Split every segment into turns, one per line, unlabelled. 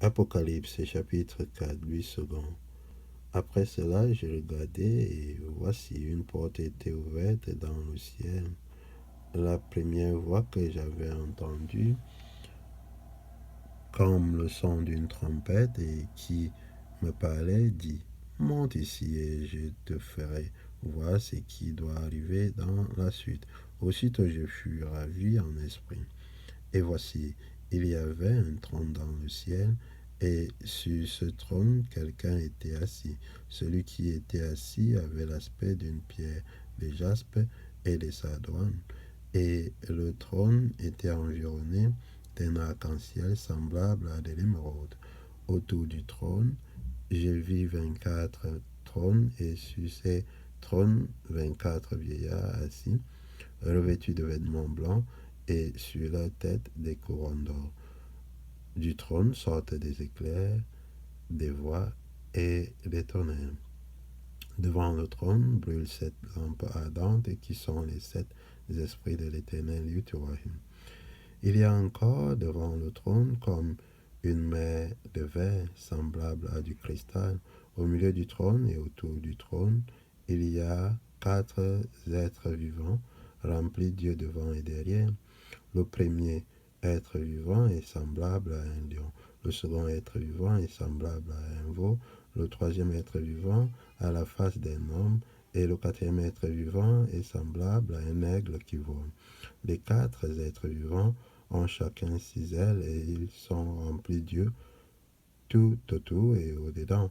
Apocalypse chapitre 4, 8 secondes. Après cela, je regardai et voici une porte était ouverte dans le ciel. La première voix que j'avais entendue, comme le son d'une trompette et qui me parlait, dit, monte ici et je te ferai voir ce qui doit arriver dans la suite. Aussitôt je fus ravi en esprit. Et voici, il y avait un trône dans le ciel, et sur ce trône, quelqu'un était assis. Celui qui était assis avait l'aspect d'une pierre de jaspe et de sardoine, et le trône était environné d'un arc-en-ciel semblable à de l'émeraude. Autour du trône, je vis 24 trônes, et sur ces trônes, 24 vieillards assis, revêtus de vêtements blancs, et sur leur tête des couronnes d'or. Du trône sortent des éclairs, des voix et des tonnerres. Devant le trône brûlent 7 lampes ardentes qui sont les 7 esprits de l'Éternel Yutuahim. Il y a encore devant le trône comme une mer de verre semblable à du cristal. Au milieu du trône et autour du trône, il y a 4 êtres vivants remplis d'yeux devant et derrière. Le premier être vivant est semblable à un lion. Le second être vivant est semblable à un veau. Le troisième être vivant a la face d'un homme. Et le quatrième être vivant est semblable à un aigle qui vole. Les 4 êtres vivants ont chacun 6 ailes et ils sont remplis d'yeux tout autour et au-dedans.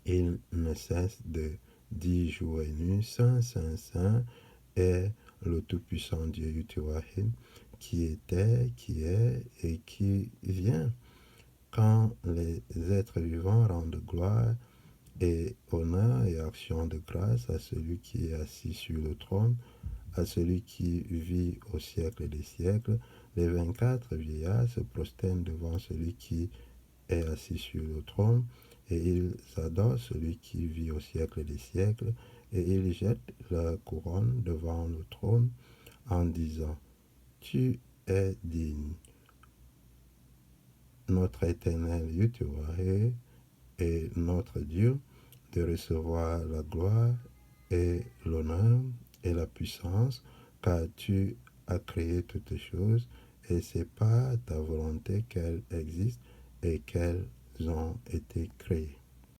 Ils ne cessent de dire jour et nuit, Saint, Saint, Saint est le Tout-Puissant Dieu Yutuahim, qui était, qui est et qui vient. Quand les êtres vivants rendent gloire et honneur et action de grâce à celui qui est assis sur le trône, à celui qui vit au siècle des siècles, les 24 vieillards se prosternent devant celui qui est assis sur le trône, et ils adorent celui qui vit au siècle des siècles, et ils jettent leur couronne devant le trône en disant, tu es digne, notre éternel Yutuahé et notre Dieu, de recevoir la gloire et l'honneur et la puissance, car tu as créé toutes choses, et c'est par ta volonté qu'elles existent et qu'elles ont été créées.